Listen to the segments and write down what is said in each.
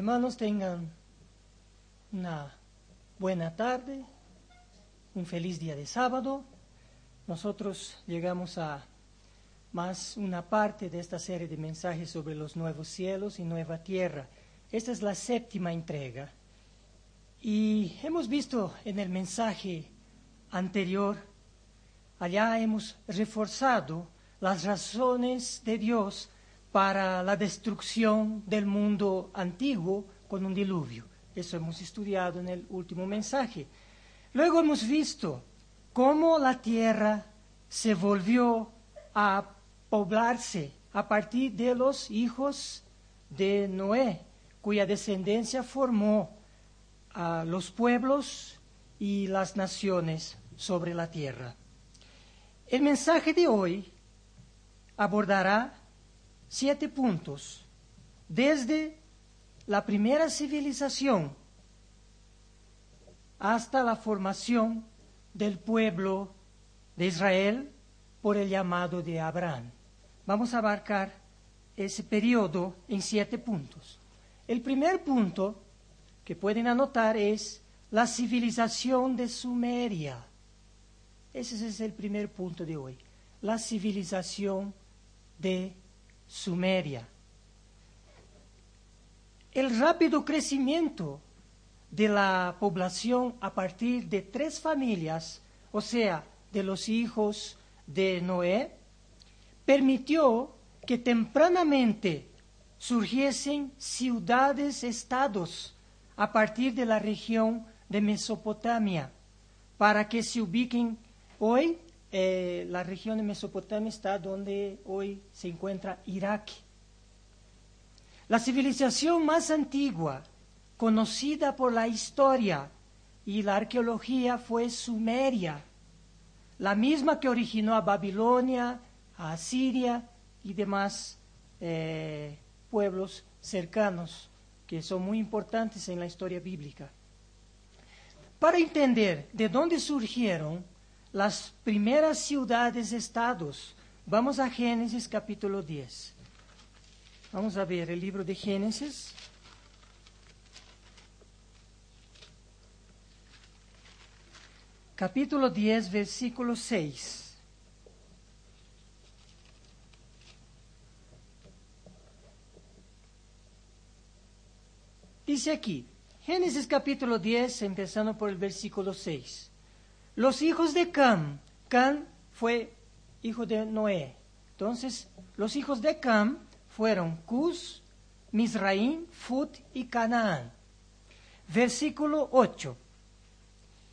hermanos tengan una buena tarde, un feliz día de sábado. Nosotros llegamos a más una parte de esta serie de mensajes sobre los nuevos cielos y nueva tierra. Esta es la 7ª entrega. Y hemos visto en el mensaje anterior, allá hemos reforzado las razones de Dios para la destrucción del mundo antiguo con un diluvio. Eso hemos estudiado en el último mensaje. Luego hemos visto cómo la tierra se volvió a poblarse a partir de los hijos de Noé, cuya descendencia formó a los pueblos y las naciones sobre la tierra. El mensaje de hoy abordará 7 puntos, desde la primera civilización hasta la formación del pueblo de Israel por el llamado de Abraham. Vamos a abarcar ese periodo en 7 puntos. El primer punto que pueden anotar es la civilización de Sumeria. Ese es el primer punto de hoy, la civilización de Sumeria. El rápido crecimiento de la población a partir de 3 familias, o sea, de los hijos de Noé, permitió que tempranamente surgiesen ciudades-estados a partir de la región de Mesopotamia, para que se ubiquen hoy. La región de Mesopotamia está donde hoy se encuentra Irak. La civilización más antigua, conocida por la historia y la arqueología, fue Sumeria, la misma que originó a Babilonia, a Asiria y demás pueblos cercanos que son muy importantes en la historia bíblica. Para entender de dónde surgieron las primeras ciudades-estados, vamos a Génesis capítulo 10. Vamos a ver el libro de Génesis. Capítulo 10, versículo 6. Dice aquí, Génesis capítulo 10, empezando por el versículo 6. Los hijos de Cam. Cam fue hijo de Noé. Entonces, los hijos de Cam fueron Cus, Mizraim, Fut y Canaán. Versículo 8.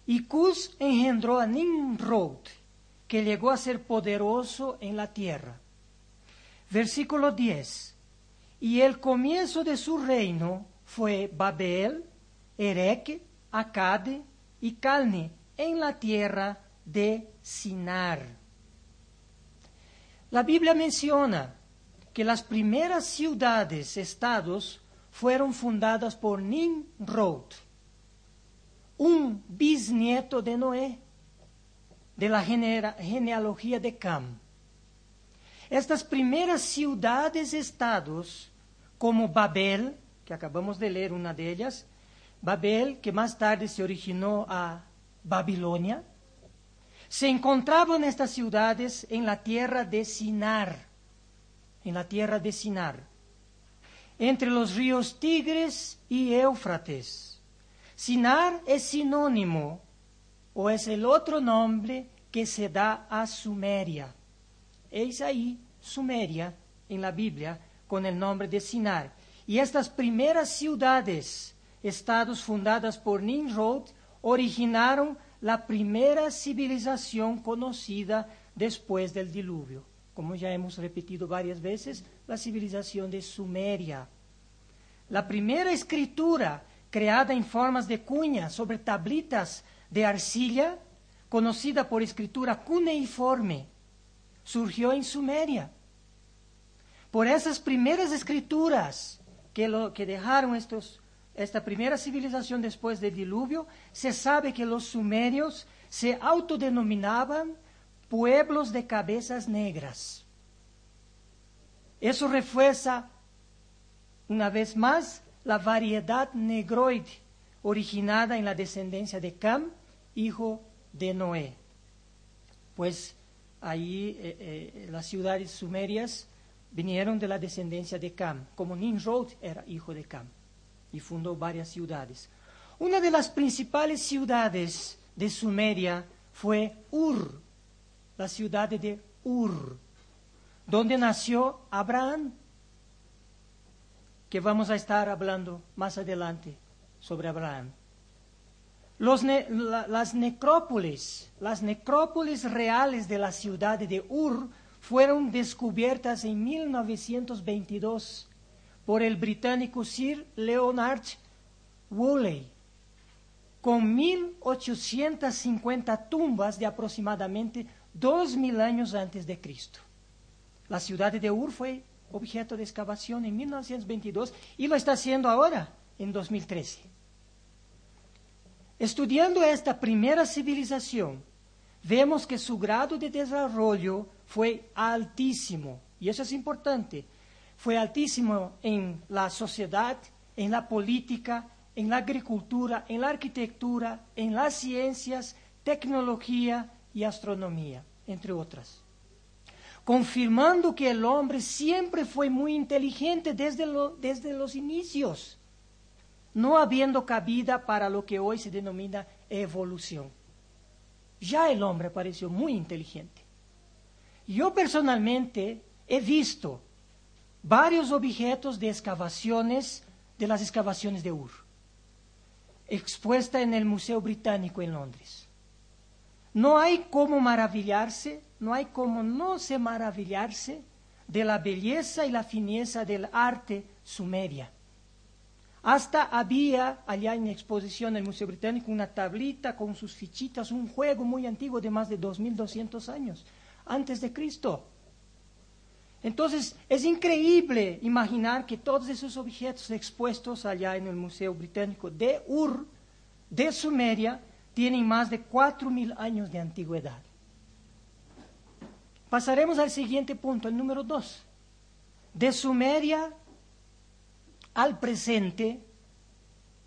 Y Cus engendró a Nimrod, que llegó a ser poderoso en la tierra. Versículo 10. Y el comienzo de su reino fue Babel, Erec, Acade y Calne, en la tierra de Sinar. La Biblia menciona que las primeras ciudades-estados fueron fundadas por Nimrod, un bisnieto de Noé, de la genealogía de Cam. Estas primeras ciudades-estados, como Babel, que acabamos de leer una de ellas, Babel, que más tarde se originó a Babilonia, se encontraban estas ciudades en la tierra de Sinar, entre los ríos Tigres y Éufrates. Sinar es sinónimo, o es el otro nombre que se da a Sumeria. Es ahí Sumeria en la Biblia con el nombre de Sinar. Y estas primeras ciudades, estados fundadas por Nimrod, originaron la primera civilización conocida después del diluvio. Como ya hemos repetido varias veces, la civilización de Sumeria. La primera escritura creada en formas de cuña sobre tablitas de arcilla, conocida por escritura cuneiforme, surgió en Sumeria. Por esas primeras escrituras que dejaron esta primera civilización después del diluvio, se sabe que los sumerios se autodenominaban pueblos de cabezas negras. Eso refuerza una vez más la variedad negroide, originada en la descendencia de Cam, hijo de Noé. Pues ahí las ciudades sumerias vinieron de la descendencia de Cam, como Nimrod era hijo de Cam, y fundó varias ciudades. Una de las principales ciudades de Sumeria fue Ur, la ciudad de Ur, donde nació Abraham, que vamos a estar hablando más adelante sobre Abraham. Las necrópolis reales de la ciudad de Ur fueron descubiertas en 1922 por el británico Sir Leonard Woolley, con 1.850 tumbas de aproximadamente 2.000 años antes de Cristo. La ciudad de Ur fue objeto de excavación en 1922 y lo está haciendo ahora, en 2013. Estudiando esta primera civilización, vemos que su grado de desarrollo fue altísimo, y eso es importante. Fue altísimo en la sociedad, en la política, en la agricultura, en la arquitectura, en las ciencias, tecnología y astronomía, entre otras. Confirmando que el hombre siempre fue muy inteligente desde los inicios, no habiendo cabida para lo que hoy se denomina evolución. Ya el hombre pareció muy inteligente. Yo personalmente he visto varios objetos de excavaciones, de las excavaciones de Ur, expuesta en el Museo Británico en Londres. No hay cómo maravillarse, no hay cómo no se maravillarse de la belleza y la fineza del arte sumeria. Hasta había allá en exposición en el Museo Británico una tablita con sus fichitas, un juego muy antiguo de más de 2.200 años, antes de Cristo. Entonces, es increíble imaginar que todos esos objetos expuestos allá en el Museo Británico de Ur, de Sumeria, tienen más de 4.000 años de antigüedad. Pasaremos al siguiente punto, el número 2. De Sumeria al presente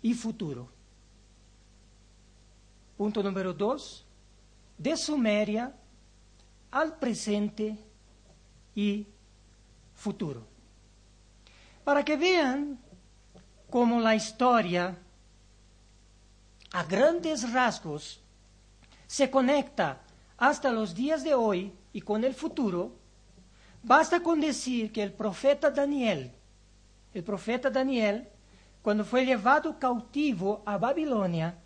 y futuro. Punto número 2. De Sumeria al presente y futuro. Para que vean cómo la historia, a grandes rasgos, se conecta hasta los días de hoy y con el futuro, basta con decir que el profeta Daniel, cuando fue llevado cautivo a Babilonia,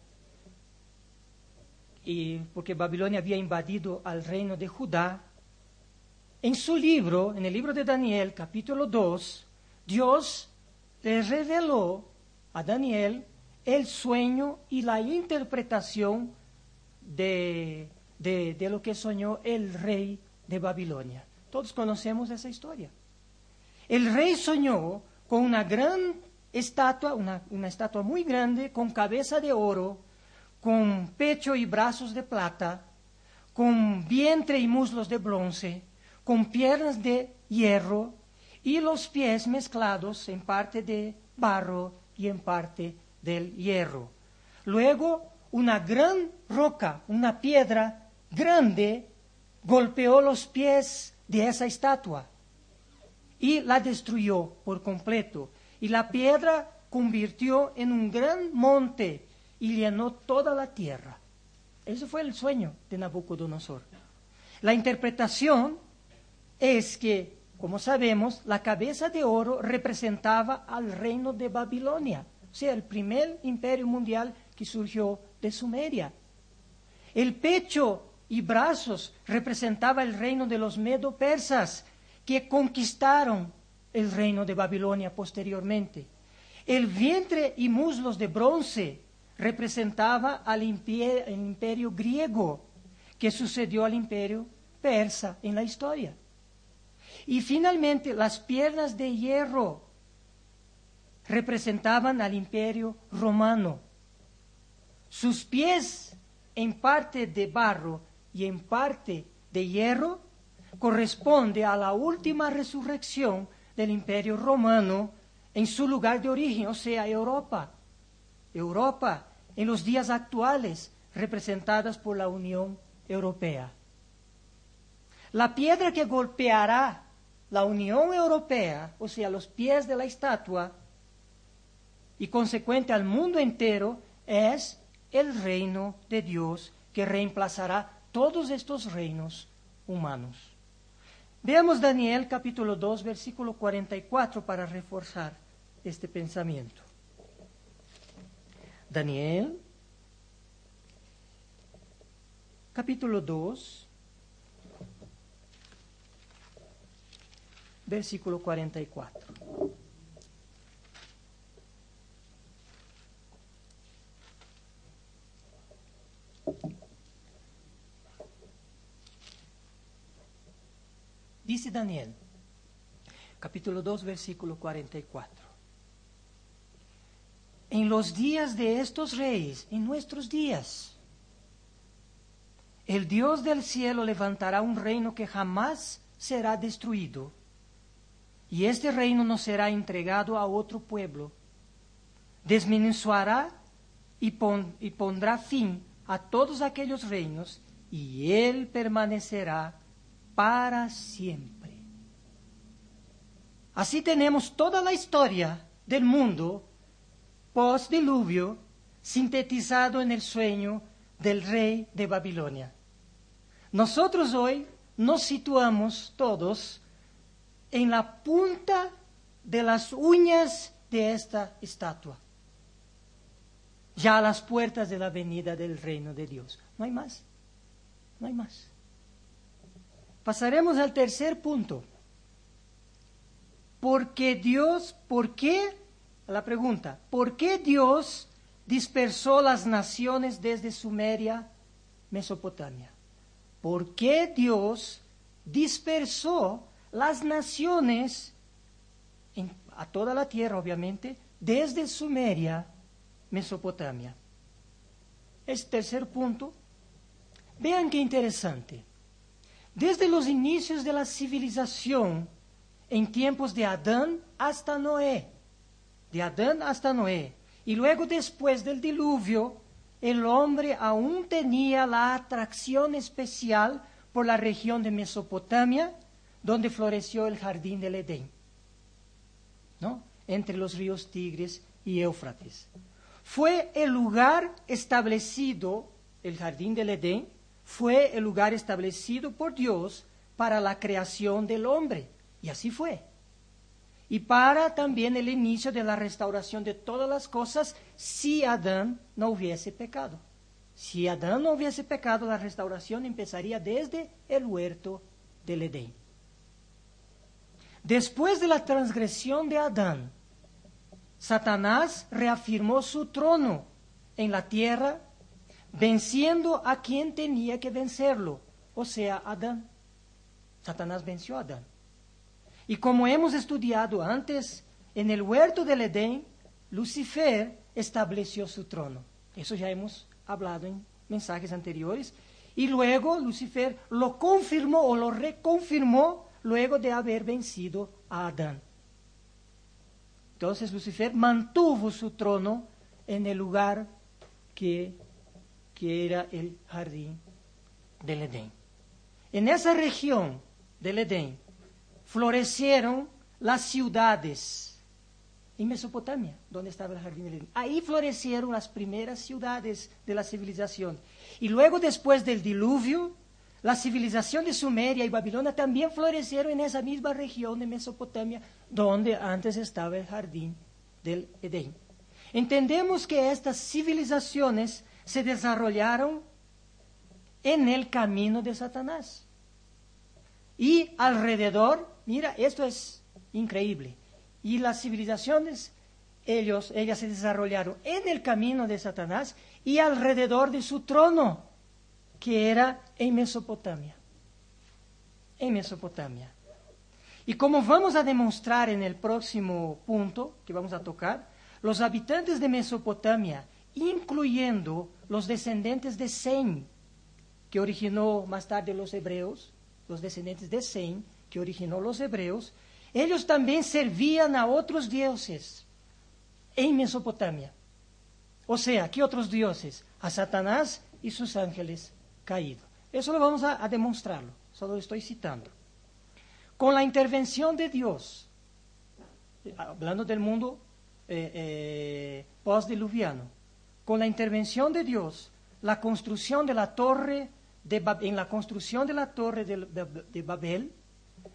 y porque Babilonia había invadido al reino de Judá, en su libro, en el libro de Daniel, capítulo 2, Dios le reveló a Daniel el sueño y la interpretación de lo que soñó el rey de Babilonia. Todos conocemos esa historia. El rey soñó con una gran estatua, una estatua muy grande, con cabeza de oro, con pecho y brazos de plata, con vientre y muslos de bronce, con piernas de hierro y los pies mezclados en parte de barro y en parte del hierro. Luego, una gran roca, una piedra grande, golpeó los pies de esa estatua y la destruyó por completo. Y la piedra convirtió en un gran monte y llenó toda la tierra. Ese fue el sueño de Nabucodonosor. La interpretación es que, como sabemos, la cabeza de oro representaba al reino de Babilonia, o sea, el primer imperio mundial que surgió de Sumeria. El pecho y brazos representaba el reino de los medo-persas, que conquistaron el reino de Babilonia posteriormente. El vientre y muslos de bronce representaba al imperio griego, que sucedió al imperio persa en la historia. Y finalmente, las piernas de hierro representaban al imperio romano. Sus pies, en parte de barro y en parte de hierro, corresponde a la última resurrección del imperio romano en su lugar de origen, o sea, Europa. Europa, en los días actuales, representadas por la Unión Europea. La piedra que golpeará la Unión Europea, o sea, los pies de la estatua, y consecuente al mundo entero, es el reino de Dios que reemplazará todos estos reinos humanos. Veamos Daniel capítulo 2, versículo 44 para reforzar este pensamiento. Daniel, capítulo 2, versículo 44. Dice Daniel, capítulo 2, versículo 44. En los días de estos reyes, en nuestros días, el Dios del cielo levantará un reino que jamás será destruido, y este reino no será entregado a otro pueblo. Desmenuzará y pondrá fin a todos aquellos reinos, y él permanecerá para siempre. Así tenemos toda la historia del mundo post-diluvio sintetizado en el sueño del rey de Babilonia. Nosotros hoy nos situamos todos en la punta de las uñas de esta estatua, ya a las puertas de la venida del reino de Dios. No hay más, no hay más. Pasaremos al tercer punto. ¿Por qué la pregunta, ¿por qué Dios dispersó las naciones desde Sumeria, Mesopotamia? ¿Por qué Dios dispersó las naciones a toda la tierra, obviamente, desde Sumeria, Mesopotamia? El tercer punto, vean qué interesante. Desde los inicios de la civilización, en tiempos de Adán hasta Noé, y luego después del diluvio, el hombre aún tenía la atracción especial por la región de Mesopotamia, donde floreció el jardín del Edén, ¿no? Entre los ríos Tigris y Éufrates. Fue el lugar establecido, el jardín del Edén, fue el lugar establecido por Dios para la creación del hombre, y así fue. Y para también el inicio de la restauración de todas las cosas si Adán no hubiese pecado. Si Adán no hubiese pecado, la restauración empezaría desde el huerto del Edén. Después de la transgresión de Adán, Satanás reafirmó su trono en la tierra, venciendo a quien tenía que vencerlo, o sea, Adán. Satanás venció a Adán. Y como hemos estudiado antes, en el huerto del Edén, Lucifer estableció su trono. Eso ya hemos hablado en mensajes anteriores. Y luego Lucifer lo confirmó o lo reconfirmó luego de haber vencido a Adán. Entonces Lucifer mantuvo su trono en el lugar que era el jardín del Edén. En esa región del Edén florecieron las ciudades en Mesopotamia, donde estaba el jardín del Edén. Ahí florecieron las primeras ciudades de la civilización. Y luego, después del diluvio, la civilización de Sumeria y Babilonia también florecieron en esa misma región de Mesopotamia, donde antes estaba el jardín del Edén. Entendemos que estas civilizaciones se desarrollaron en el camino de Satanás. Y alrededor, mira, esto es increíble. Y las civilizaciones, ellas se desarrollaron en el camino de Satanás y alrededor de su trono, que era en Mesopotamia. En Mesopotamia. Y como vamos a demostrar en el próximo punto que vamos a tocar, los habitantes de Mesopotamia, incluyendo los descendientes de Sem, que originó más tarde los hebreos, los descendientes de Sem, que originó los hebreos, ellos también servían a otros dioses en Mesopotamia. O sea, ¿qué otros dioses? A Satanás y sus ángeles caídos. Eso lo vamos a demostrarlo, solo estoy citando. Con la intervención de Dios, hablando del mundo postdiluviano, con la intervención de Dios, la construcción de la torre en la construcción de la torre de Babel,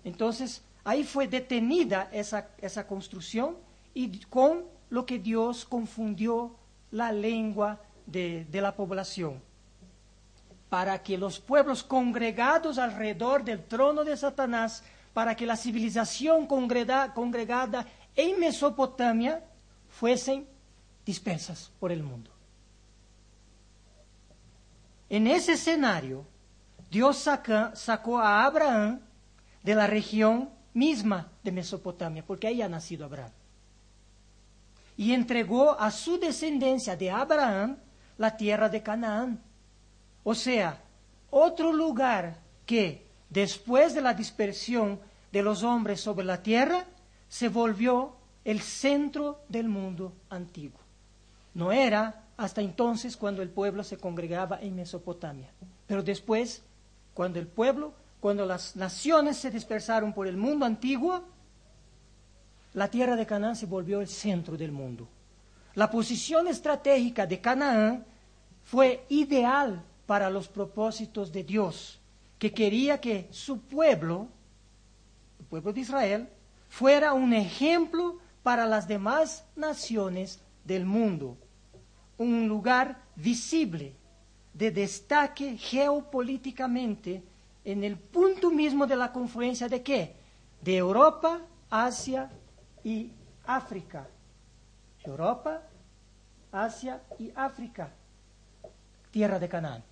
entonces ahí fue detenida esa construcción y con lo que Dios confundió la lengua de la población, para que los pueblos congregados alrededor del trono de Satanás, para que la civilización congregada en Mesopotamia fuesen dispersas por el mundo. En ese escenario, Dios sacó a Abraham de la región misma de Mesopotamia, porque ahí ha nacido Abraham, y entregó a su descendencia de Abraham la tierra de Canaán. O sea, otro lugar que después de la dispersión de los hombres sobre la tierra, se volvió el centro del mundo antiguo. No era hasta entonces cuando el pueblo se congregaba en Mesopotamia, pero después, cuando las naciones se dispersaron por el mundo antiguo, la tierra de Canaán se volvió el centro del mundo. La posición estratégica de Canaán fue ideal para los propósitos de Dios, que quería que su pueblo, el pueblo de Israel, fuera un ejemplo para las demás naciones del mundo, un lugar visible de destaque geopolíticamente en el punto mismo de la confluencia de ¿qué? De Europa, Asia y África. Europa, Asia y África, tierra de Canaán.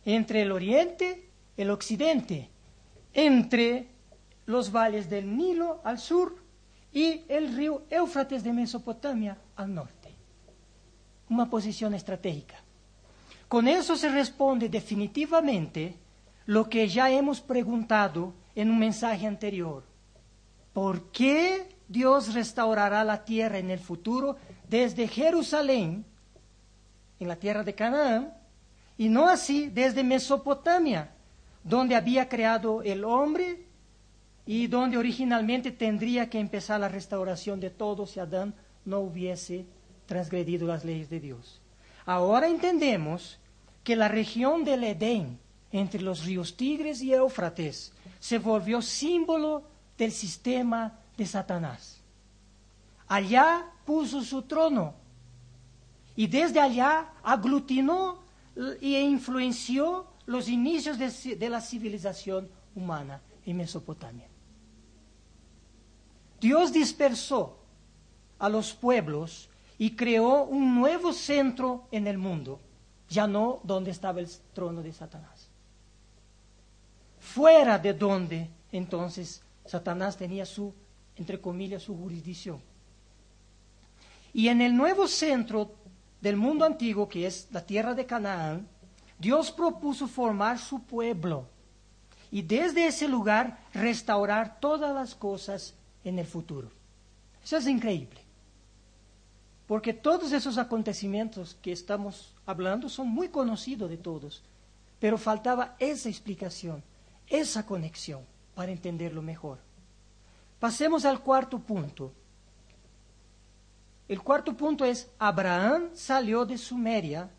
Entre el oriente, el occidente, entre los valles del Nilo al sur y el río Éufrates de Mesopotamia al norte. Una posición estratégica. Con eso se responde definitivamente lo que ya hemos preguntado en un mensaje anterior. ¿Por qué Dios restaurará la tierra en el futuro desde Jerusalén, en la tierra de Canaán, y no así desde Mesopotamia, donde había creado el hombre y donde originalmente tendría que empezar la restauración de todo si Adán no hubiese transgredido las leyes de Dios? Ahora entendemos que la región del Edén, entre los ríos Tigres y Éufrates, se volvió símbolo del sistema de Satanás. Allá puso su trono y desde allá aglutinó e influenció los inicios de la civilización humana en Mesopotamia. Dios dispersó a los pueblos y creó un nuevo centro en el mundo, ya no donde estaba el trono de Satanás. Fuera de donde entonces Satanás tenía su, entre comillas, su jurisdicción. Y en el nuevo centro del mundo antiguo, que es la tierra de Canaán, Dios propuso formar su pueblo y desde ese lugar restaurar todas las cosas en el futuro. Eso es increíble, porque todos esos acontecimientos que estamos hablando son muy conocidos de todos, pero faltaba esa explicación, esa conexión para entenderlo mejor. Pasemos al cuarto punto. El cuarto punto es: Abraham salió de Sumeria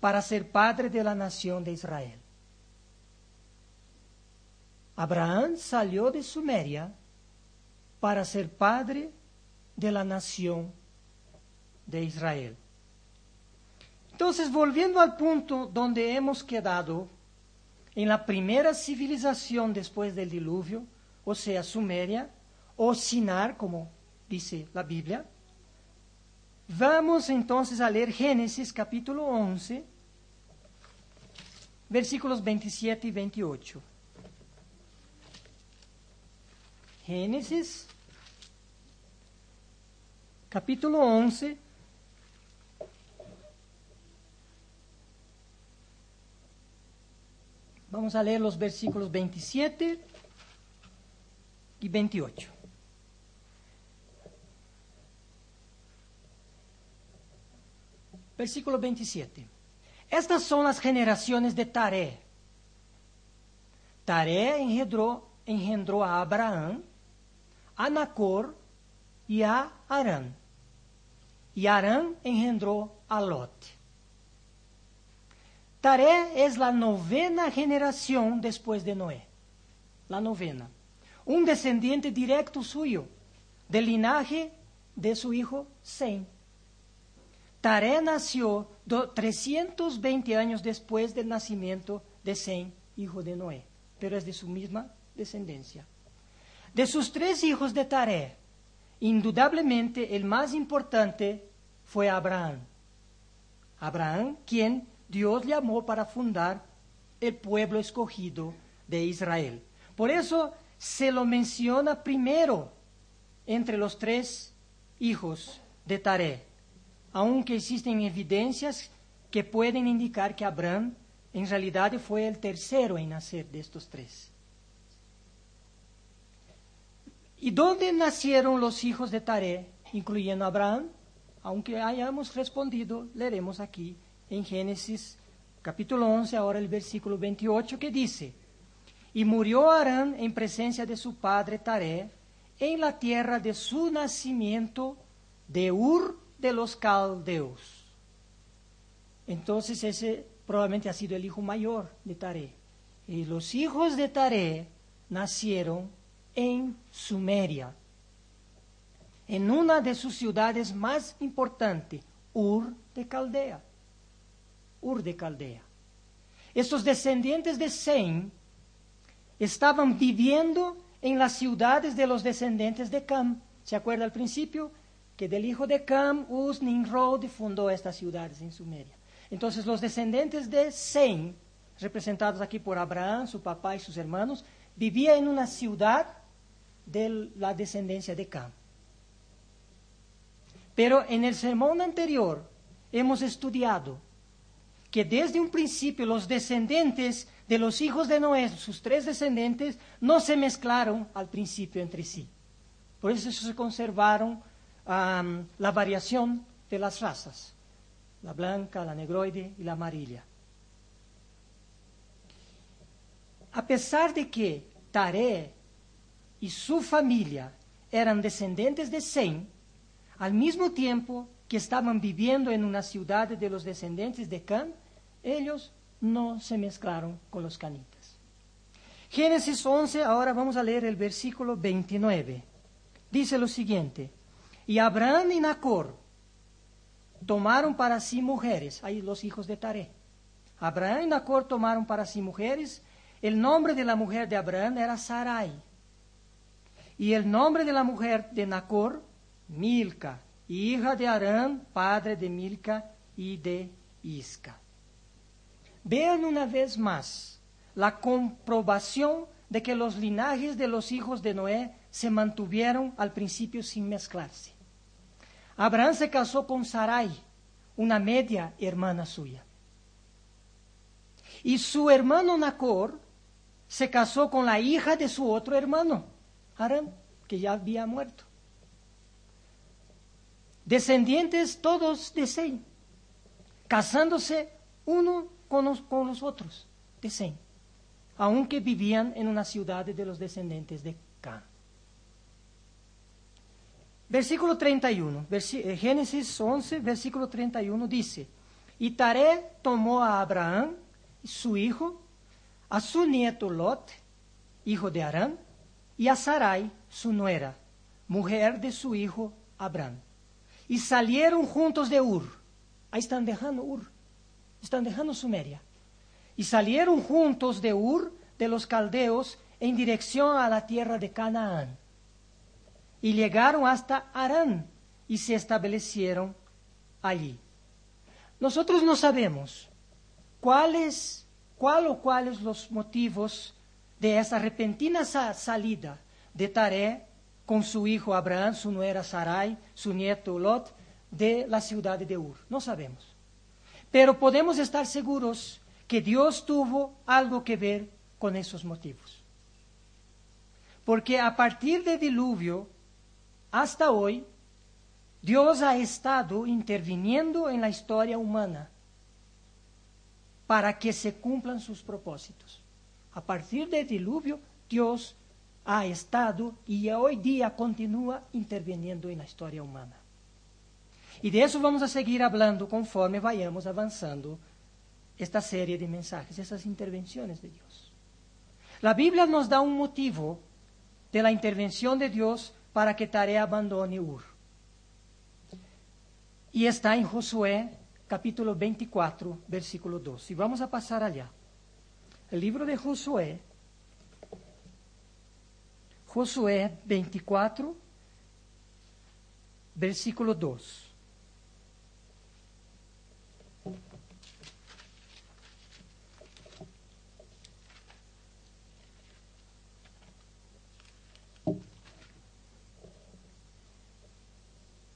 para ser padre de la nación de Israel. Abraham salió de Sumeria para ser padre de la nación de Israel. Entonces, volviendo al punto donde hemos quedado, en la primera civilización después del diluvio, o sea, Sumeria, o Shinar, como dice la Biblia, vamos entonces a leer Génesis capítulo 11, versículos 27 y 28. Génesis capítulo 11, Vamos a leer los versículos 27 y 28. Versículo 27. Estas son las generaciones de Taré. Taré engendró a Abraham, a Nacor y a Harán. Y Harán engendró a Lot. Taré es la 9ª generación después de Noé. La 9ª. Un descendiente directo suyo, del linaje de su hijo Sem. Taré nació 320 años después del nacimiento de Sem, hijo de Noé, pero es de su misma descendencia. De sus 3 hijos de Taré, indudablemente el más importante fue Abraham. Abraham, quien Dios llamó para fundar el pueblo escogido de Israel. Por eso se lo menciona primero entre los 3 hijos de Taré, aunque existen evidencias que pueden indicar que Abraham en realidad fue el tercero en nacer de estos 3. ¿Y dónde nacieron los hijos de Taré, incluyendo a Abraham? Aunque hayamos respondido, leeremos aquí en Génesis capítulo 11, ahora el versículo 28, que dice: Y murió Harán en presencia de su padre Taré, en la tierra de su nacimiento, de Ur de los Caldeos. Entonces ese probablemente ha sido el hijo mayor de Taré. Y los hijos de Taré nacieron en Sumeria, en una de sus ciudades más importantes, Ur de Caldea. Ur de Caldea. Estos descendientes de Sem estaban viviendo en las ciudades de los descendientes de Cam. ¿Se acuerda al principio? Que del hijo de Cam, Uz, Nimrod, fundó estas ciudades en Sumeria. Entonces los descendientes de Sem, representados aquí por Abraham, su papá y sus hermanos, vivían en una ciudad de la descendencia de Cam. Pero en el sermón anterior hemos estudiado que desde un principio los descendientes de los hijos de Noé, sus 3 descendientes, no se mezclaron al principio entre sí. Por eso se conservaron la variación de las razas, la blanca, la negroide y la amarilla. A pesar de que Taré y su familia eran descendientes de Sem, al mismo tiempo que estaban viviendo en una ciudad de los descendientes de Cam, ellos no se mezclaron con los canitas. Génesis 11, ahora vamos a leer el versículo 29. Dice lo siguiente: Y Abraham y Nacor tomaron para sí mujeres, ahí los hijos de Taré. Abraham y Nacor tomaron para sí mujeres. El nombre de la mujer de Abraham era Sarai. Y el nombre de la mujer de Nacor, Milca, hija de Harán, padre de Milca y de Isca. Vean una vez más la comprobación de que los linajes de los hijos de Noé se mantuvieron al principio sin mezclarse. Abraham se casó con Sarai, una media hermana suya. Y su hermano Nacor se casó con la hija de su otro hermano, Harán, que ya había muerto. Descendientes todos de Sem, casándose uno con los otros de Sem, aunque vivían en una ciudad de los descendientes de Cam. Versículo 31, Génesis 11, versículo 31 dice: Y Taré tomó a Abraham, su hijo, a su nieto Lot, hijo de Harán, y a Sarai, su nuera, mujer de su hijo Abraham. Y salieron juntos de Ur. Ahí están dejando Ur. Están dejando Sumeria. Y salieron juntos de Ur de los caldeos en dirección a la tierra de Canaán. Y llegaron hasta Harán y se establecieron allí. Nosotros no sabemos cuáles los motivos de esa repentina salida de Taré con su hijo Abraham, su nuera Sarai, su nieto Lot, de la ciudad de Ur. No sabemos. Pero podemos estar seguros que Dios tuvo algo que ver con esos motivos. Porque a partir del diluvio hasta hoy, Dios ha estado interviniendo en la historia humana para que se cumplan sus propósitos. A partir del diluvio, Dios ha estado y hoy día continúa interviniendo en la historia humana. Y de eso vamos a seguir hablando conforme vayamos avanzando esta serie de mensajes, esas intervenciones de Dios. La Biblia nos da un motivo de la intervención de Dios para que Tarea abandone Ur. Y está en Josué, capítulo 24, versículo 2. Y vamos a pasar allá. El libro de Josué, Josué 24, versículo 2.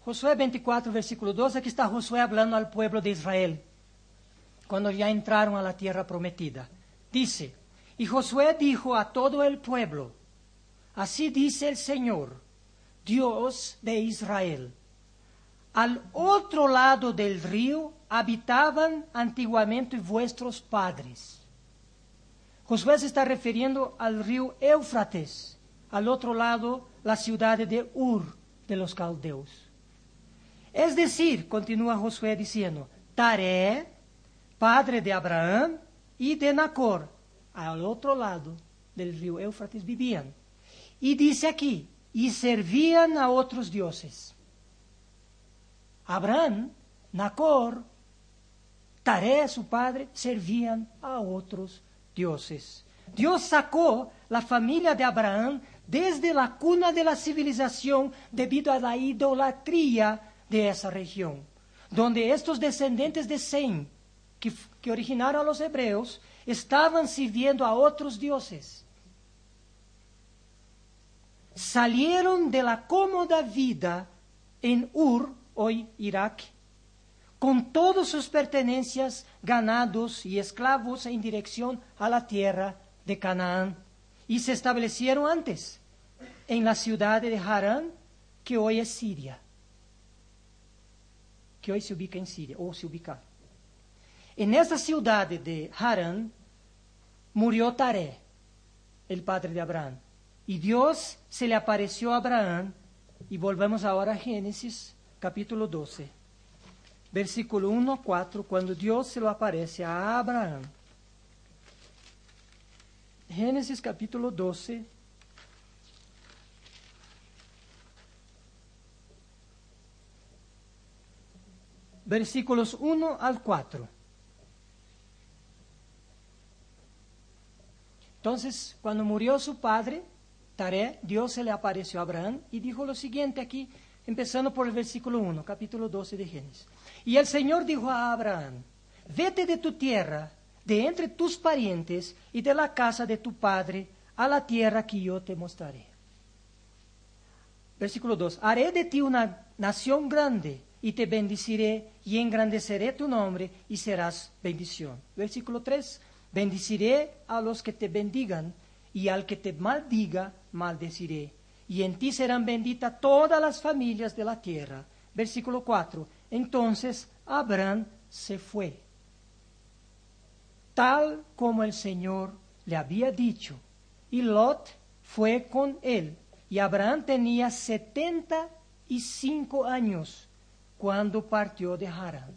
Josué 24, versículo 2, aquí está Josué hablando al pueblo de Israel, cuando ya entraron a la tierra prometida. Dice, y Josué dijo a todo el pueblo, así dice el Señor, Dios de Israel, al otro lado del río habitaban antiguamente vuestros padres. Josué se está refiriendo al río Éufrates, al otro lado la ciudad de Ur de los caldeos. Es decir, continúa Josué diciendo, Taré, padre de Abraham y de Nacor, al otro lado del río Éufrates vivían. Y dice aquí, y servían a otros dioses. Abraham, Nacor, Taré, su padre, servían a otros dioses. Dios sacó la familia de Abraham desde la cuna de la civilización debido a la idolatría de esa región, donde estos descendientes de Sem, que originaron a los hebreos, estaban sirviendo a otros dioses. Salieron de la cómoda vida en Ur, hoy Irak, con todas sus pertenencias, ganados y esclavos en dirección a la tierra de Canaán, y se establecieron antes en la ciudad de Harán, que hoy es Siria, que hoy se ubica en Siria, o se ubica. En esta ciudad de Harán murió Taré, el padre de Abraham, y Dios se le apareció a Abraham, y volvemos ahora a Génesis, capítulo 12, versículo 1 a 4, cuando Dios se lo aparece a Abraham. Génesis capítulo 12, versículos 1 al 4. Entonces, cuando murió su padre, Taré, Dios se le apareció a Abraham y dijo lo siguiente aquí, empezando por el versículo 1, capítulo 12 de Génesis. Y el Señor dijo a Abraham, vete de tu tierra, de entre tus parientes y de la casa de tu padre, a la tierra que yo te mostraré. Versículo 2, haré de ti una nación grande, y te bendeciré, y engrandeceré tu nombre, y serás bendición. Versículo 3, bendeciré a los que te bendigan, y al que te maldiga, maldeciré. Y en ti serán benditas todas las familias de la tierra. Versículo 4, entonces Abraham se fue, tal como el Señor le había dicho, y Lot fue con él. Y Abraham tenía 75 años cuando partió de Harán.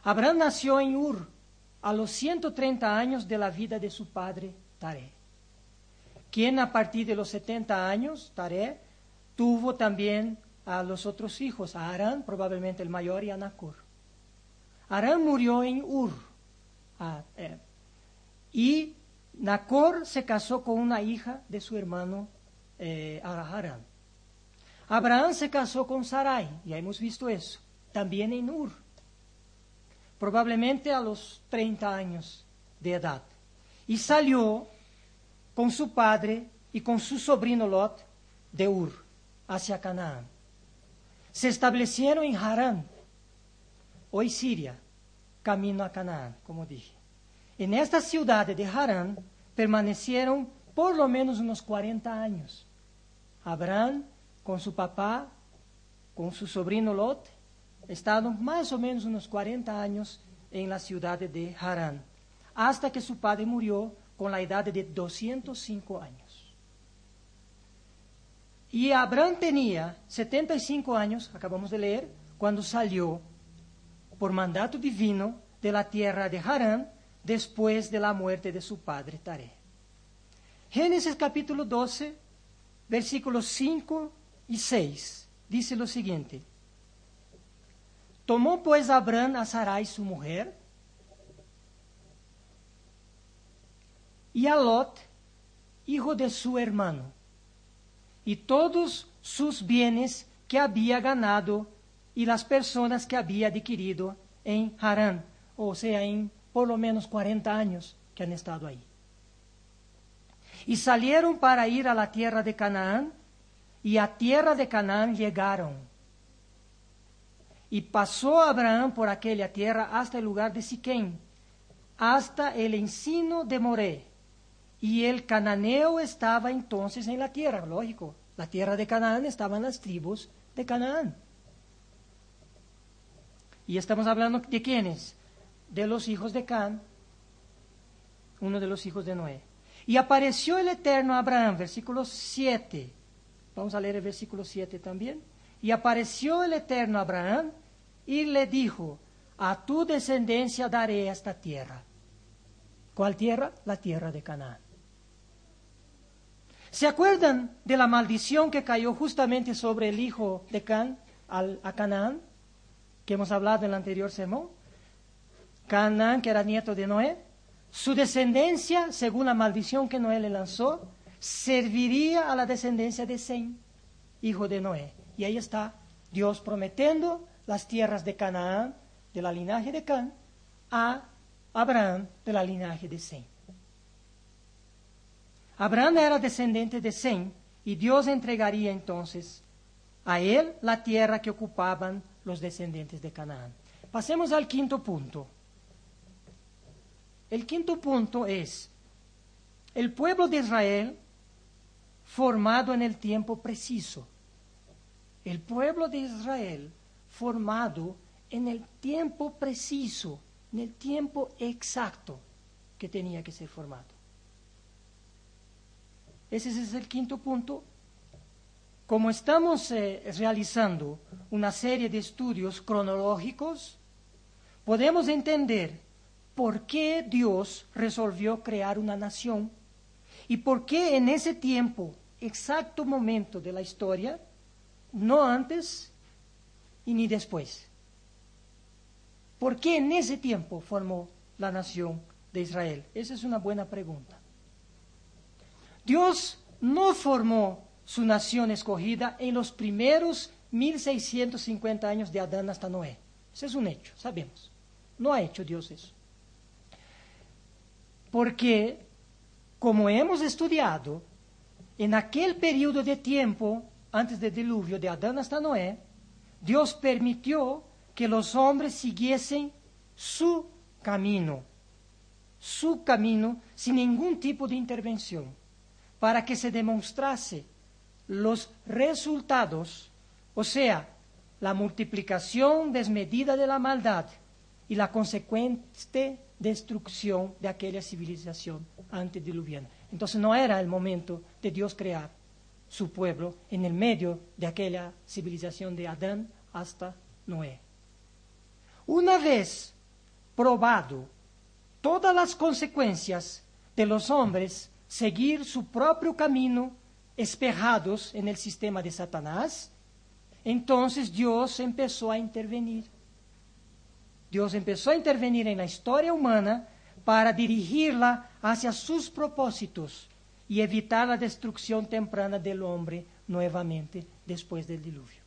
Abraham nació en Ur a los 130 años de la vida de su padre Taré, quien a partir de los 70 años, Taré, tuvo también a los otros hijos, a Harán, probablemente el mayor, y a Nacor. Harán murió en Ur, y Nacor se casó con una hija de su hermano Harán. Abraham se casó con Sarai, ya hemos visto eso, también en Ur, probablemente a los 30 años de edad. Y salió con su padre y con su sobrino Lot de Ur hacia Canaán. Se establecieron en Harán, hoy Siria, camino a Canaán, como dije. En esta ciudad de Harán permanecieron por lo menos unos 40 años. Abraham con su papá, con su sobrino Lot, estaban más o menos unos 40 años en la ciudad de Harán, hasta que su padre murió con la edad de 205 años. Y Abraham tenía 75 años, acabamos de leer, cuando salió por mandato divino de la tierra de Harán después de la muerte de su padre Taré. Génesis capítulo 12, versículos 5 y 6, dice lo siguiente: Tomó pues Abraham a Sarai su mujer, y a Lot, hijo de su hermano, y todos sus bienes que había ganado y las personas que había adquirido en Harán, o sea, en por lo menos 40 años que han estado ahí. Y salieron para ir a la tierra de Canaán, y a tierra de Canaán llegaron. Y pasó Abraham por aquella tierra hasta el lugar de Siquem, hasta el encino de Moré. Y el cananeo estaba entonces en la tierra, lógico. La tierra de Canaán estaban las tribus de Canaán. Y estamos hablando de quiénes? De los hijos de Can, uno de los hijos de Noé. Y apareció el Eterno a Abraham, versículo 7. Vamos a leer el versículo 7 también. Y apareció el Eterno a Abraham y le dijo: a tu descendencia daré esta tierra. ¿Cuál tierra? La tierra de Canaán. ¿Se acuerdan de la maldición que cayó justamente sobre el hijo de Can, a Canaán, que hemos hablado en el anterior sermón? Canaán, que era nieto de Noé, su descendencia, según la maldición que Noé le lanzó, serviría a la descendencia de Sem, hijo de Noé. Y ahí está Dios prometiendo las tierras de Canaán, de la linaje de Can, a Abraham, de la linaje de Sem. Abraham era descendiente de Sem, y Dios entregaría entonces a él la tierra que ocupaban los descendientes de Canaán. Pasemos al quinto punto. El quinto punto es el pueblo de Israel formado en el tiempo preciso. El pueblo de Israel formado en el tiempo preciso, en el tiempo exacto que tenía que ser formado. Ese es el quinto punto. Como estamos realizando una serie de estudios cronológicos, podemos entender por qué Dios resolvió crear una nación y por qué en ese tiempo, exacto momento de la historia, no antes y ni después. ¿Por qué en ese tiempo formó la nación de Israel? Esa es una buena pregunta. Dios no formó su nación escogida en los primeros 1650 años de Adán hasta Noé. Ese es un hecho, sabemos. No ha hecho Dios eso. Porque, como hemos estudiado, en aquel periodo de tiempo, antes del diluvio, de Adán hasta Noé, Dios permitió que los hombres siguiesen su camino sin ningún tipo de intervención, para que se demostrase los resultados, o sea, la multiplicación desmedida de la maldad y la consecuente destrucción de aquella civilización antediluviana. Entonces no era el momento de Dios crear su pueblo en el medio de aquella civilización de Adán hasta Noé. Una vez probado todas las consecuencias de los hombres seguir su propio camino espejados en el sistema de Satanás, entonces Dios empezó a intervenir. Dios empezó a intervenir en la historia humana para dirigirla hacia sus propósitos y evitar la destrucción temprana del hombre nuevamente después del diluvio.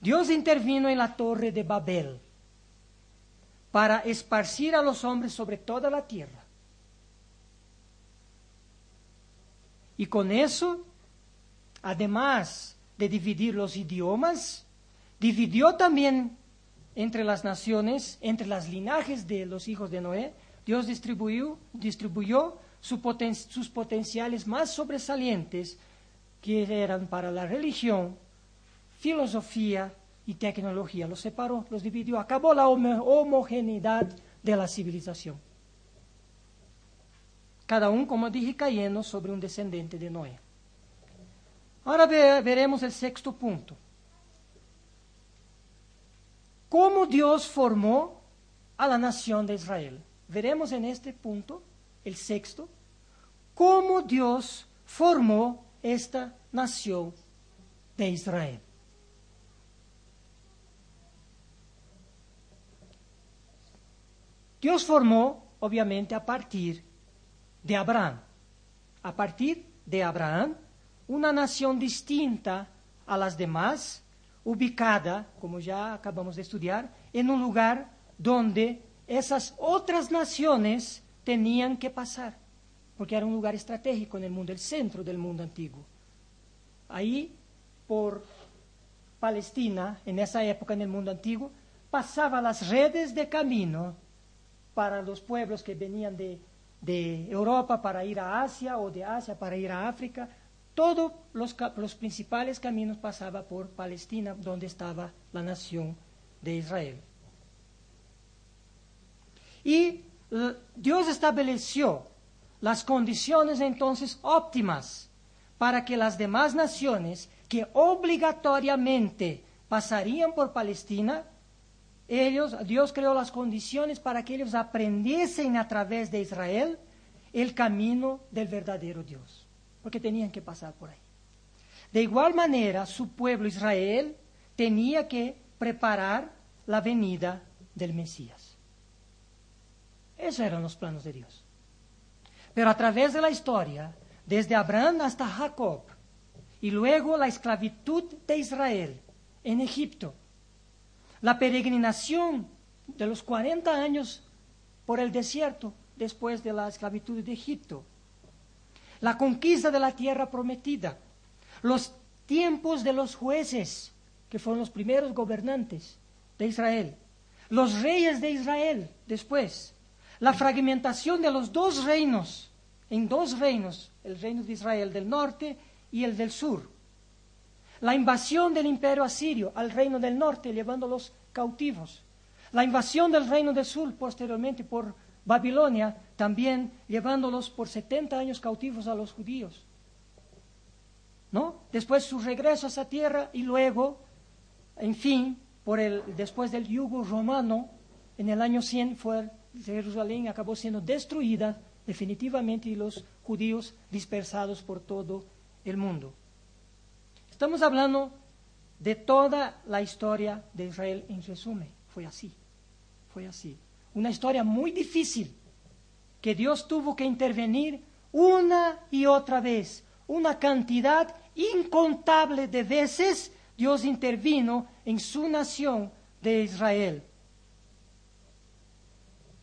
Dios intervino en la torre de Babel para esparcir a los hombres sobre toda la tierra. Y con eso, además de dividir los idiomas, dividió también entre las naciones, entre las linajes de los hijos de Noé, Dios distribuyó sus potenciales más sobresalientes, que eran para la religión, filosofía y tecnología. Los separó, los dividió, acabó la homogeneidad de la civilización. Cada uno, como dije, cayendo sobre un descendiente de Noé. Ahora veremos el sexto punto. ¿Cómo Dios formó a la nación de Israel? Veremos en este punto, el sexto, cómo Dios formó esta nación de Israel. Dios formó, obviamente, a partir de Abraham. A partir de Abraham, una nación distinta a las demás, ubicada, como ya acabamos de estudiar, en un lugar donde esas otras naciones tenían que pasar, porque era un lugar estratégico en el mundo, el centro del mundo antiguo. Ahí, por Palestina, en esa época en el mundo antiguo, pasaban las redes de camino para los pueblos que venían de Europa para ir a Asia, o de Asia para ir a África. Todos los principales caminos pasaban por Palestina, donde estaba la nación de Israel. Y Dios estableció las condiciones entonces óptimas para que las demás naciones que obligatoriamente pasarían por Palestina, Dios creó las condiciones para que ellos aprendiesen a través de Israel el camino del verdadero Dios, porque tenían que pasar por ahí. De igual manera, su pueblo Israel tenía que preparar la venida del Mesías. Esos eran los planos de Dios. Pero a través de la historia, desde Abraham hasta Jacob, y luego la esclavitud de Israel en Egipto, la peregrinación de los 40 años por el desierto después de la esclavitud de Egipto, la conquista de la tierra prometida, los tiempos de los jueces, que fueron los primeros gobernantes de Israel, los reyes de Israel después, la fragmentación de los dos reinos, en dos reinos, el reino de Israel del norte y el del sur, la invasión del imperio asirio al reino del norte, llevándolos cautivos, la invasión del reino del sur posteriormente por Babilonia, también llevándolos por 70 años cautivos a los judíos, ¿no? Después su regreso a esa tierra y luego, en fin, después del yugo romano, en el año 100 Jerusalén acabó siendo destruida definitivamente y los judíos dispersados por todo el mundo. Estamos hablando de toda la historia de Israel en resumen. Fue así. Una historia muy difícil que Dios tuvo que intervenir una y otra vez. Una cantidad incontable de veces Dios intervino en su nación de Israel.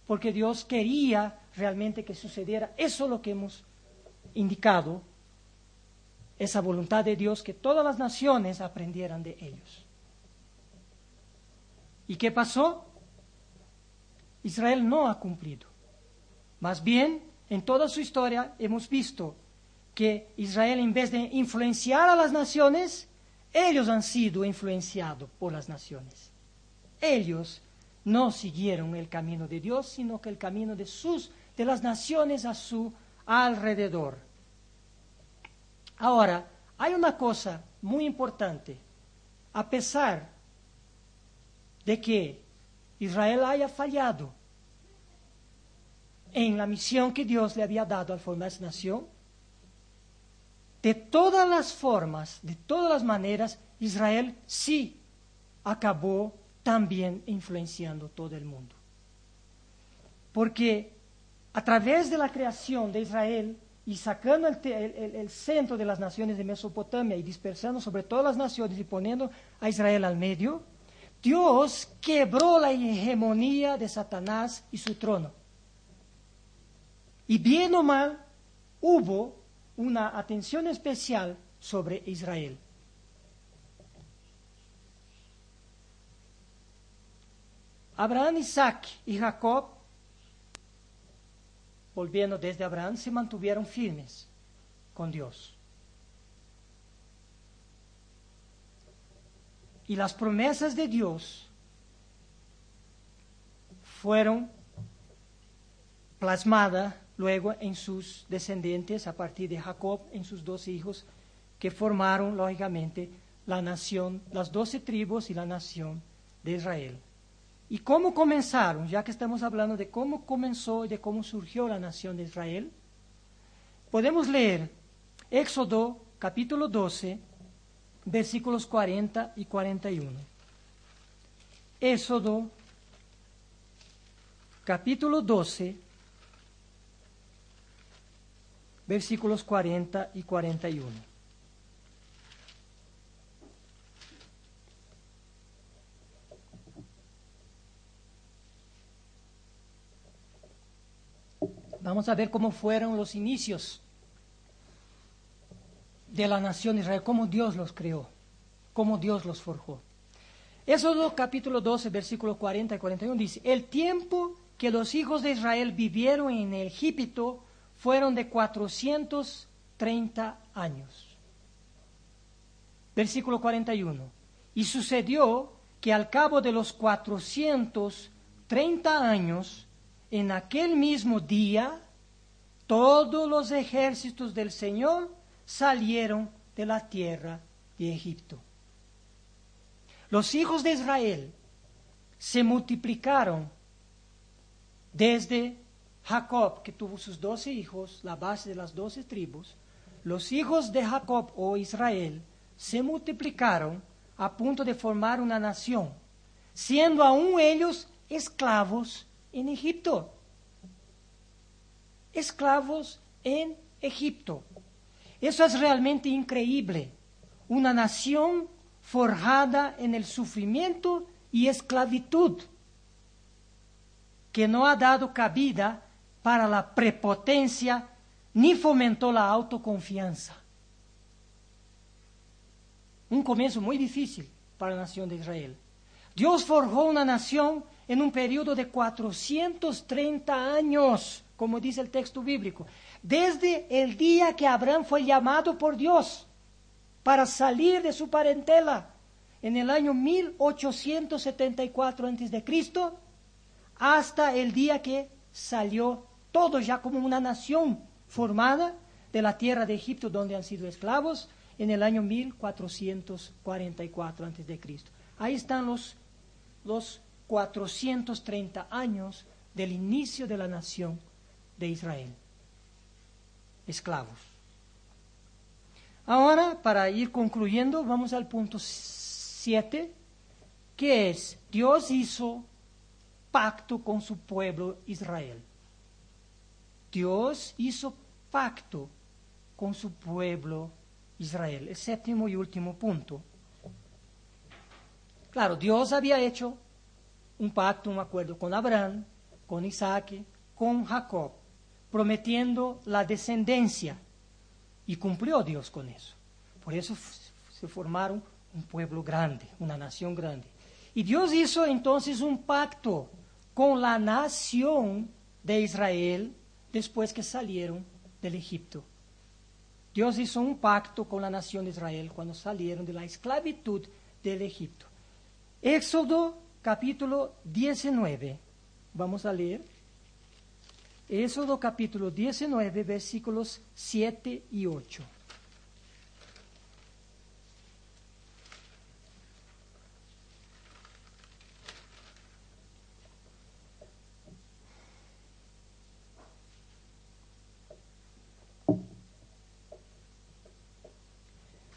Porque Dios quería realmente que sucediera eso lo que hemos indicado, esa voluntad de Dios, que todas las naciones aprendieran de ellos. ¿Y qué pasó? Israel no ha cumplido. Más bien, en toda su historia hemos visto que Israel, en vez de influenciar a las naciones, ellos han sido influenciados por las naciones. Ellos no siguieron el camino de Dios, sino que el camino de las naciones a su alrededor. Ahora, hay una cosa muy importante. A pesar de que Israel haya fallado en la misión que Dios le había dado al formar esa nación, de todas las formas, de todas las maneras, Israel sí acabó también influenciando todo el mundo. Porque a través de la creación de Israel y sacando el centro de las naciones de Mesopotamia y dispersando sobre todas las naciones y poniendo a Israel al medio, Dios quebró la hegemonía de Satanás y su trono. Y bien o mal, hubo una atención especial sobre Israel. Abraham, Isaac y Jacob, volviendo desde Abraham, se mantuvieron firmes con Dios. Y las promesas de Dios fueron plasmadas luego en sus descendientes, a partir de Jacob, en sus 12 hijos, que formaron, lógicamente, la nación, las 12 tribus y la nación de Israel. ¿Y cómo comenzaron? Ya que estamos hablando de cómo comenzó y de cómo surgió la nación de Israel, podemos leer Éxodo capítulo 12, versículos 40 y 41. Éxodo capítulo 12, versículos 40 y 41. Vamos a ver cómo fueron los inicios de la nación de Israel, cómo Dios los creó, cómo Dios los forjó. Éxodo capítulo 12, versículos 40 y 41 dice: el tiempo que los hijos de Israel vivieron en Egipto fueron de 430 años. Versículo 41. Y sucedió que al cabo de los 430 años, en aquel mismo día, todos los ejércitos del Señor salieron de la tierra de Egipto. Los hijos de Israel se multiplicaron desde Jacob, que tuvo sus 12 hijos, la base de las 12 tribus. Los hijos de Jacob o Israel se multiplicaron a punto de formar una nación, siendo aún ellos esclavos en Egipto. Esclavos en Egipto. Eso es realmente increíble. Una nación forjada en el sufrimiento y esclavitud, que no ha dado cabida para la prepotencia ni fomentó la autoconfianza. Un comienzo muy difícil para la nación de Israel. Dios forjó una nación en un periodo de 430 años, como dice el texto bíblico, desde el día que Abraham fue llamado por Dios para salir de su parentela en el año 1874 a.C., hasta el día que salió todo ya como una nación formada de la tierra de Egipto, donde han sido esclavos, en el año 1444 a.C. Ahí están los 430 años del inicio de la nación de Israel. Esclavos. Ahora, para ir concluyendo, vamos al punto 7, que es: Dios hizo pacto con su pueblo Israel. Dios hizo pacto con su pueblo Israel. El séptimo y último punto. Claro, Dios había hecho un pacto, un acuerdo con Abraham, con Isaac, con Jacob, prometiendo la descendencia. Y cumplió Dios con eso. Por eso se formaron un pueblo grande, una nación grande. Y Dios hizo entonces un pacto con la nación de Israel después que salieron del Egipto. Dios hizo un pacto con la nación de Israel cuando salieron de la esclavitud del Egipto. Éxodo capítulo 19. Vamos a leer. Éxodo capítulo 19, versículos 7 y 8.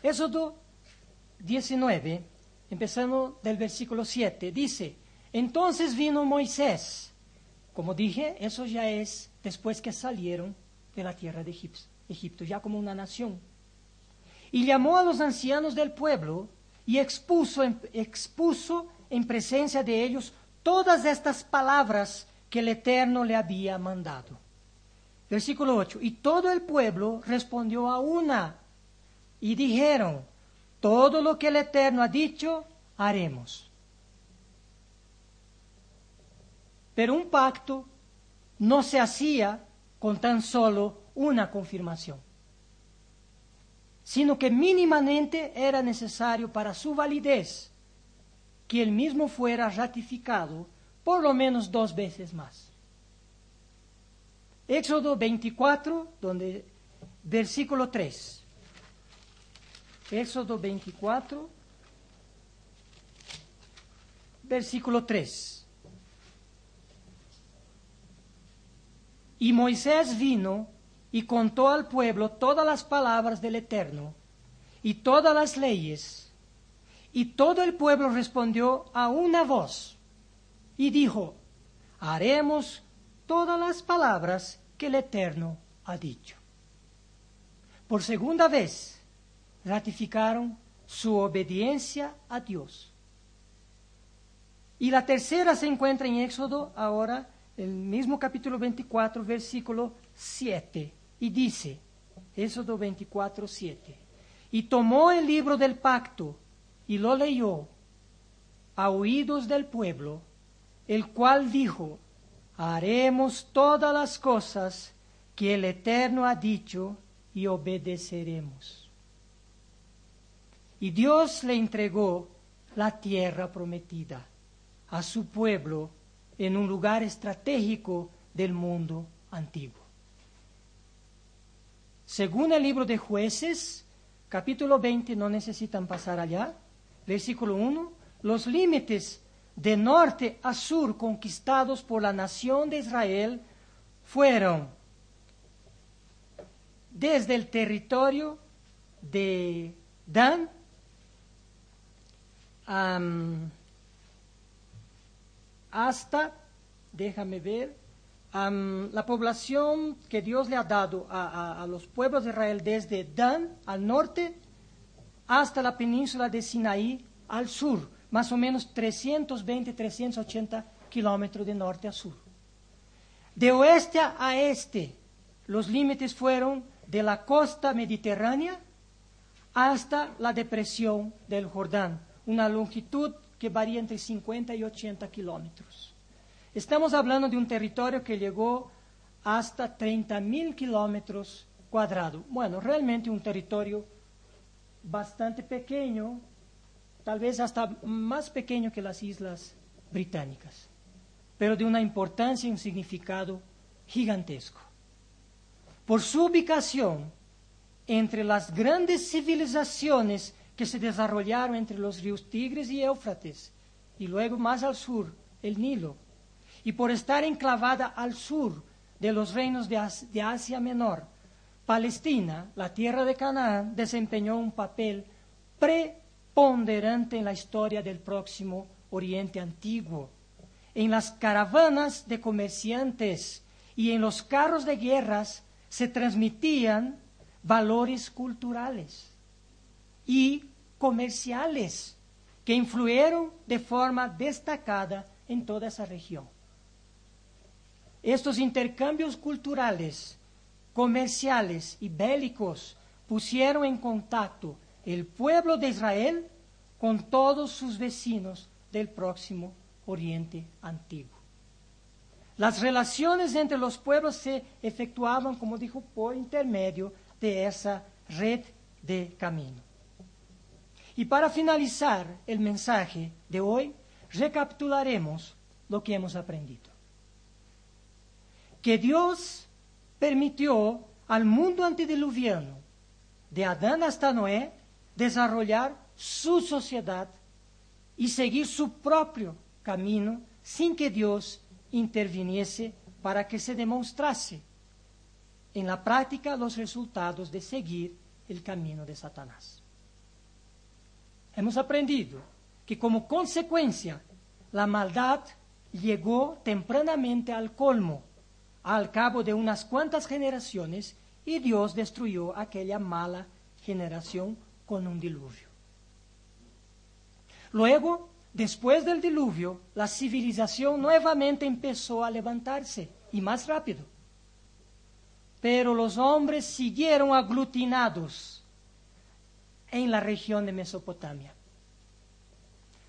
Éxodo 19, empezando del versículo 7, dice: entonces vino Moisés. Como dije, eso ya es después que salieron de la tierra de Egipto, ya como una nación. Y llamó a los ancianos del pueblo y expuso en presencia de ellos todas estas palabras que el Eterno le había mandado. Versículo 8. Y todo el pueblo respondió a una y dijeron: todo lo que el Eterno ha dicho, haremos. Pero un pacto no se hacía con tan solo una confirmación, sino que mínimamente era necesario para su validez que el mismo fuera ratificado por lo menos 2 veces más. Éxodo 24, versículo 3. Éxodo 24, versículo 3. Y Moisés vino y contó al pueblo todas las palabras del Eterno y todas las leyes. Y todo el pueblo respondió a una voz y dijo: haremos todas las palabras que el Eterno ha dicho. Por segunda vez ratificaron su obediencia a Dios. Y la tercera se encuentra en Éxodo, ahora, el mismo capítulo 24, versículo 7. Y dice, Éxodo 24, 7. Y tomó el libro del pacto y lo leyó a oídos del pueblo, el cual dijo: haremos todas las cosas que el Eterno ha dicho y obedeceremos. Y Dios le entregó la tierra prometida a su pueblo en un lugar estratégico del mundo antiguo. Según el libro de Jueces, capítulo 20, no necesitan pasar allá, versículo 1, los límites de norte a sur conquistados por la nación de Israel fueron desde el territorio de Dan hasta, déjame ver, la población que Dios le ha dado a los pueblos de Israel desde Dan al norte hasta la península de Sinaí al sur, más o menos 320-380 kilómetros de norte a sur. De oeste a este, los límites fueron de la costa mediterránea hasta la depresión del Jordán, una longitud que varía entre 50 y 80 kilómetros. Estamos hablando de un territorio que llegó hasta 30.000 kilómetros cuadrados. Bueno, realmente un territorio bastante pequeño, tal vez hasta más pequeño que las Islas Británicas, pero de una importancia y un significado gigantesco. Por su ubicación entre las grandes civilizaciones que se desarrollaron entre los ríos Tigres y Éufrates, y luego más al sur, el Nilo, y por estar enclavada al sur de los reinos de Asia Menor, Palestina, la tierra de Canaán, desempeñó un papel preponderante en la historia del Próximo Oriente Antiguo. En las caravanas de comerciantes y en los carros de guerras se transmitían valores culturales y comerciales que influyeron de forma destacada en toda esa región. Estos intercambios culturales, comerciales y bélicos pusieron en contacto el pueblo de Israel con todos sus vecinos del Próximo Oriente Antiguo. Las relaciones entre los pueblos se efectuaban, como dijo, por intermedio de esa red de camino. Y para finalizar el mensaje de hoy, recapitularemos lo que hemos aprendido. Que Dios permitió al mundo antediluviano, de Adán hasta Noé, desarrollar su sociedad y seguir su propio camino sin que Dios interviniese para que se demostrase en la práctica los resultados de seguir el camino de Satanás. Hemos aprendido que como consecuencia la maldad llegó tempranamente al colmo al cabo de unas cuantas generaciones y Dios destruyó aquella mala generación con un diluvio. Luego, después del diluvio, la civilización nuevamente empezó a levantarse y más rápido. Pero los hombres siguieron aglutinados en la región de Mesopotamia.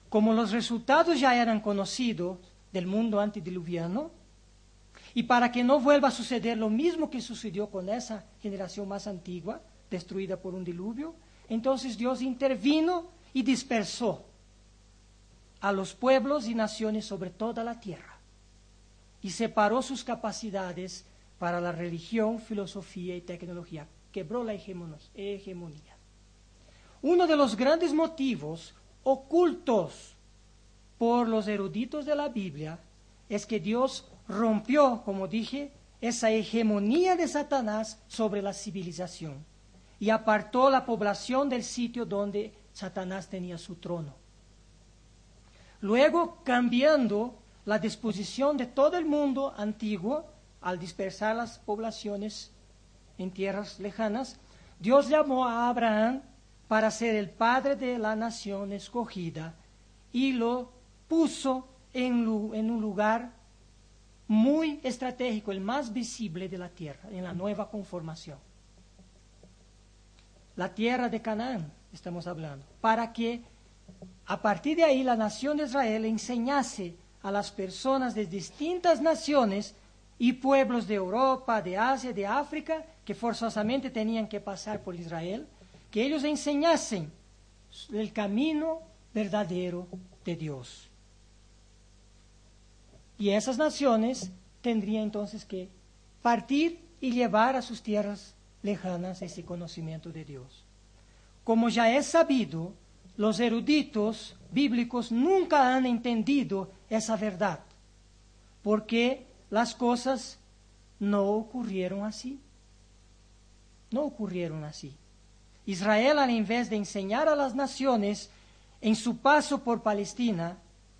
Como los resultados ya eran conocidos, del mundo antediluviano, y para que no vuelva a suceder lo mismo que sucedió con esa generación más antigua, destruida por un diluvio, entonces Dios intervino y dispersó a los pueblos y naciones sobre toda la tierra, y separó sus capacidades para la religión, filosofía y tecnología. Quebró la hegemonía. Uno de los grandes motivos ocultos por los eruditos de la Biblia es que Dios rompió, como dije, esa hegemonía de Satanás sobre la civilización y apartó la población del sitio donde Satanás tenía su trono. Luego, cambiando la disposición de todo el mundo antiguo, al dispersar las poblaciones en tierras lejanas, Dios llamó a Abraham para ser el padre de la nación escogida y lo puso en un lugar muy estratégico, el más visible de la tierra, en la nueva conformación. La tierra de Canaán, estamos hablando, para que a partir de ahí la nación de Israel enseñase a las personas de distintas naciones y pueblos de Europa, de Asia, de África, que forzosamente tenían que pasar por Israel, que ellos enseñasen el camino verdadero de Dios. Y esas naciones tendrían entonces que partir y llevar a sus tierras lejanas ese conocimiento de Dios. Como ya es sabido, los eruditos bíblicos nunca han entendido esa verdad, porque las cosas no ocurrieron así. No ocurrieron así. Israel, al invés de enseñar a las naciones en su paso por Palestina,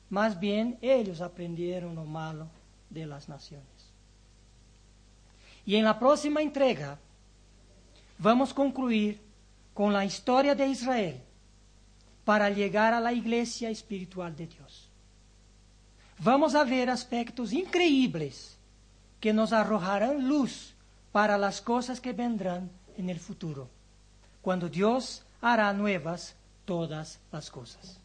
más bien ellos aprendieron lo malo de las naciones. Y en la próxima entrega vamos a concluir con la historia de Israel para llegar a la iglesia espiritual de Dios. Vamos a ver aspectos increíbles que nos arrojarán luz para las cosas que vendrán en el futuro, cuando Dios hará nuevas todas las cosas.